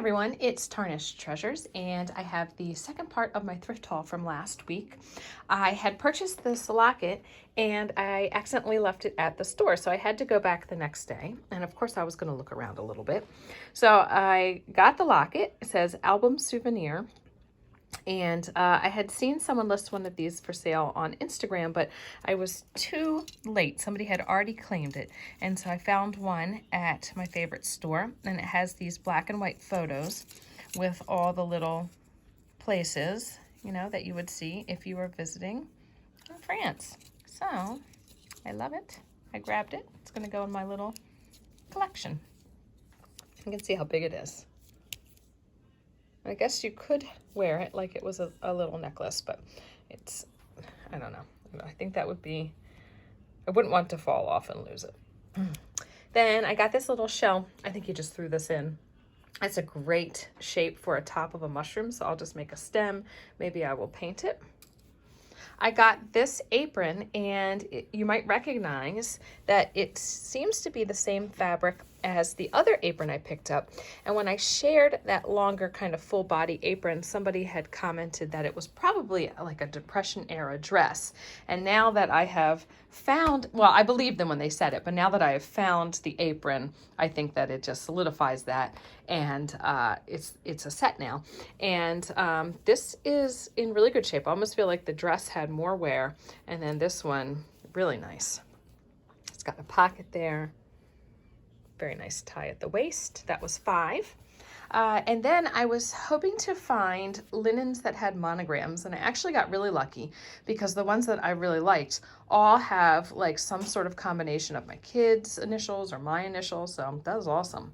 everyone, it's Tarnished Treasures, and I have the second part of my thrift haul from last week. I had purchased this locket and I accidentally left it at the store, so I had to go back the next day, and of course I was going to look around a little bit. So I got the locket. It says album souvenir. And I had seen someone list one of these for sale on Instagram, but I was too late. Somebody had already claimed it. And so I found one at my favorite store, and it has these black and white photos with all the little places, you know, that you would see if you were visiting France. So I love it. I grabbed it. It's going to go in my little collection. You can see how big it is. I guess you could wear it like it was a little necklace, but it's, I don't know. I think that would be, I wouldn't want to fall off and lose it. Then I got this little shell. I think you just threw this in. It's a great shape for a top of a mushroom, so I'll just make a stem. Maybe I will paint it. I got this apron, and you might recognize that it seems to be the same fabric as the other apron I picked up. And when I shared that longer kind of full body apron, somebody had commented that it was probably like a Depression era dress. And now that I have found, well, I believed them when they said it, but now that I have found the apron, I think that it just solidifies that. And it's a set now. And this is in really good shape. I almost feel like the dress had more wear. And then this one, really nice. It's got a pocket there. Very nice tie at the waist. That was $5. And then I was hoping to find linens that had monograms, and I actually got really lucky because the ones that I really liked all have like some sort of combination of my kids' initials or my initials, so that was awesome.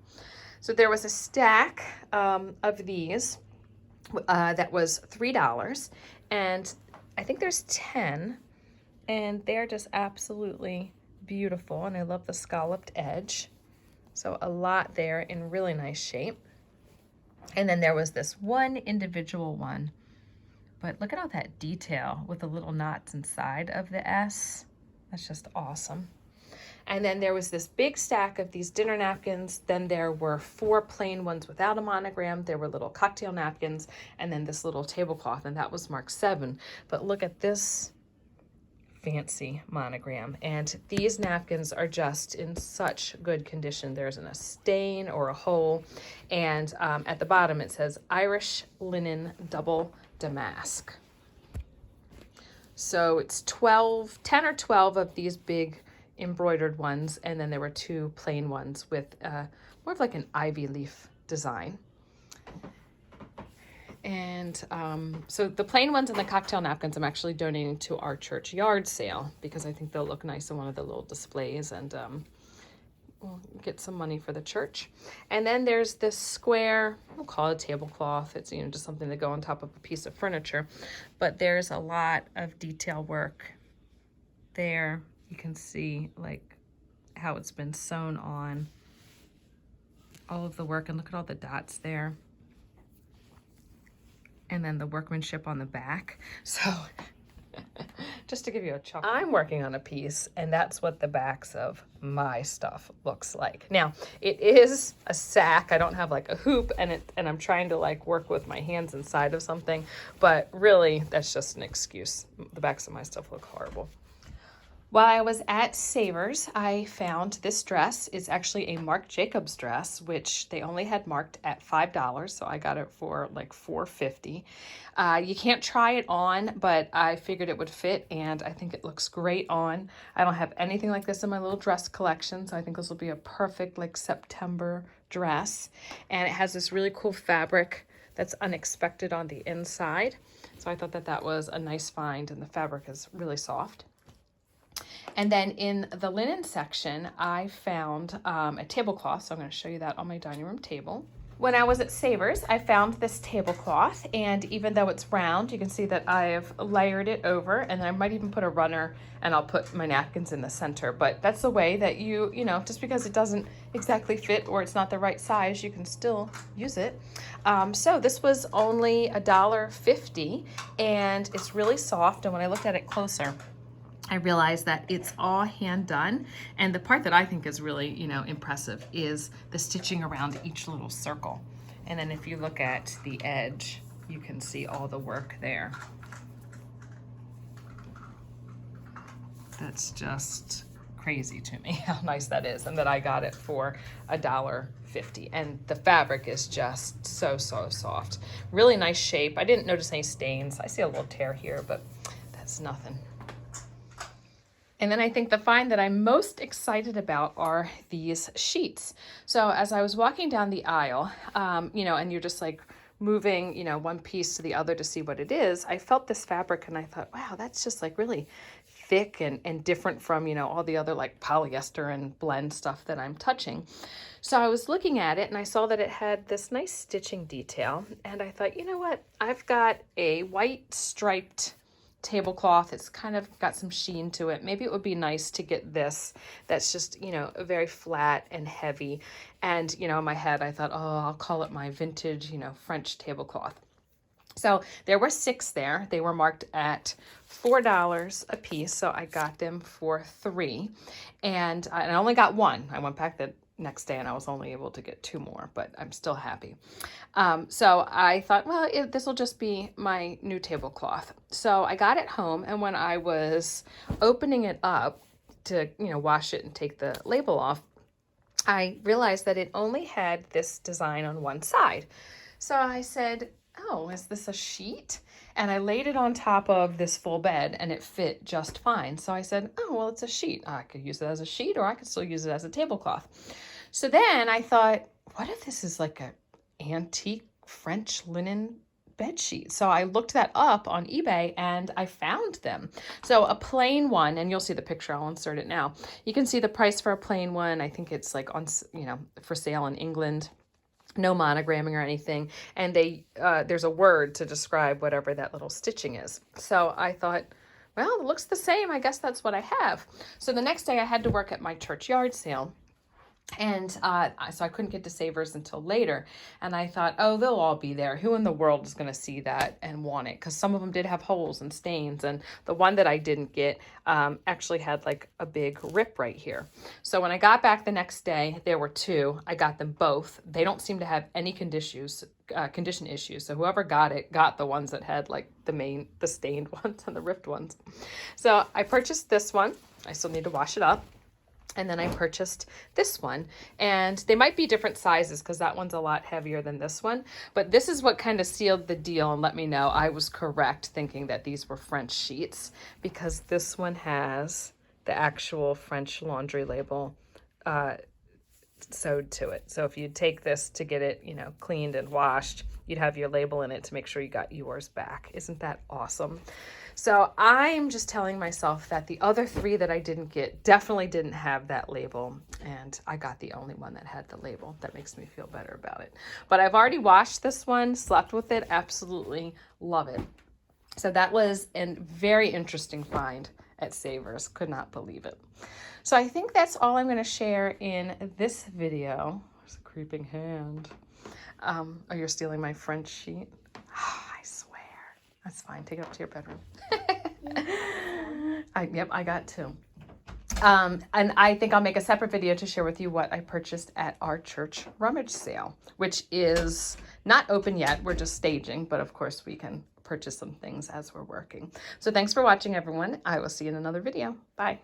So there was a stack of these that was $3, and I think there's 10, and they're just absolutely beautiful, and I love the scalloped edge. So a lot there in really nice shape. And then there was this one individual one, but look at all that detail with the little knots inside of the S. That's just awesome. And then there was this big stack of these dinner napkins. Then there were 4 plain ones without a monogram. There were little cocktail napkins, and then this little tablecloth, and that was marked 7. But look at this fancy monogram, and these napkins are just in such good condition. There isn't a stain or a hole, and at the bottom it says Irish linen double damask. So it's 10 or 12 of these big embroidered ones, and then there were 2 plain ones with more of like an ivy leaf design. And so the plain ones and the cocktail napkins I'm actually donating to our church yard sale because I think they'll look nice in one of the little displays, and we'll get some money for the church. And then there's this square, we'll call it a tablecloth. It's, you know, just something to go on top of a piece of furniture, but there's a lot of detail work there. You can see like how it's been sewn on, all of the work, and look at all the dots there. And then the workmanship on the back. So just to give you a chuckle, I'm working on a piece, and that's what the backs of my stuff looks like. Now, it is a sack. I don't have like a hoop, and I'm trying to like work with my hands inside of something, but really that's just an excuse. The backs of my stuff look horrible. While I was at Savers, I found this dress. It's actually a Marc Jacobs dress, which they only had marked at $5, so I got it for like $4.50. You can't try it on, but I figured it would fit, and I think it looks great on. I don't have anything like this in my little dress collection, so I think this will be a perfect like September dress. And it has this really cool fabric that's unexpected on the inside, so I thought that that was a nice find, and the fabric is really soft. And then in the linen section, I found a tablecloth, so I'm going to show you that on my dining room table. When I was at Savers, I found this tablecloth, and even though it's round, you can see that I've layered it over, and I might even put a runner, and I'll put my napkins in the center. But that's the way that you know, just because it doesn't exactly fit or it's not the right size, you can still use it. So this was only $1.50, and it's really soft, and when I looked at it closer, I realized that it's all hand done, and the part that I think is really, you know, impressive is the stitching around each little circle. And then if you look at the edge, you can see all the work there. That's just crazy to me how nice that is, and that I got it for $1.50. And the fabric is just so soft. Really nice shape. I didn't notice any stains. I see a little tear here, but that's nothing. And then I think the find that I'm most excited about are these sheets. So as I was walking down the aisle, you know, and you're just like moving, you know, one piece to the other to see what it is, I felt this fabric and I thought, wow, that's just like really thick and different from, you know, all the other like polyester and blend stuff that I'm touching. So I was looking at it and I saw that it had this nice stitching detail. And I thought, you know what, I've got a white striped tablecloth. It's kind of got some sheen to it. Maybe it would be nice to get this that's just, you know, very flat and heavy. And, you know, in my head, I thought, oh, I'll call it my vintage, you know, French tablecloth. So there were 6 there. They were marked at $4 a piece. So I got them for 3. And I only got 1. I went back the next day and I was only able to get 2 more, but I'm still happy. So I thought, well, this will just be my new tablecloth. So I got it home, and when I was opening it up to, you know, wash it and take the label off, I realized that it only had this design on one side. So I said, oh, is this a sheet? And I laid it on top of this full bed and it fit just fine. So I said, oh, well, it's a sheet. I could use it as a sheet, or I could still use it as a tablecloth. So then I thought, what if this is like an antique French linen bed sheet? So I looked that up on eBay and I found them. So a plain one, and you'll see the picture, I'll insert it now. You can see the price for a plain one. I think it's like on, you know, for sale in England. No monogramming or anything, and they there's a word to describe whatever that little stitching is. So I thought, well, it looks the same. I guess that's what I have. So the next day I had to work at my church yard sale. And so I couldn't get to Savers until later. And I thought, oh, they'll all be there. Who in the world is going to see that and want it? Because some of them did have holes and stains. And the one that I didn't get actually had like a big rip right here. So when I got back the next day, there were 2. I got them both. They don't seem to have any condition issues. So whoever got it got the ones that had like the stained ones and the ripped ones. So I purchased this one. I still need to wash it up. And then I purchased this one, and they might be different sizes because that one's a lot heavier than this one. But this is what kind of sealed the deal and let me know I was correct thinking that these were French sheets, because this one has the actual French laundry label sewed to it. So if you take this to get it, you know, cleaned and washed, you'd have your label in it to make sure you got yours back. Isn't that awesome? So I'm just telling myself that the other 3 that I didn't get definitely didn't have that label, and I got the only one that had the label. That makes me feel better about it. But I've already washed this one, slept with it, absolutely love it. So that was a very interesting find at Savers. Could not believe it. So I think that's all I'm going to share in this video. There's a creeping hand. Oh, you're stealing my French sheet? Oh, I swear. That's fine. Take it up to your bedroom. Yep, I got 2. And I think I'll make a separate video to share with you what I purchased at our church rummage sale, which is not open yet. We're just staging, but of course we can purchase some things as we're working. So thanks for watching, everyone. I will see you in another video. Bye.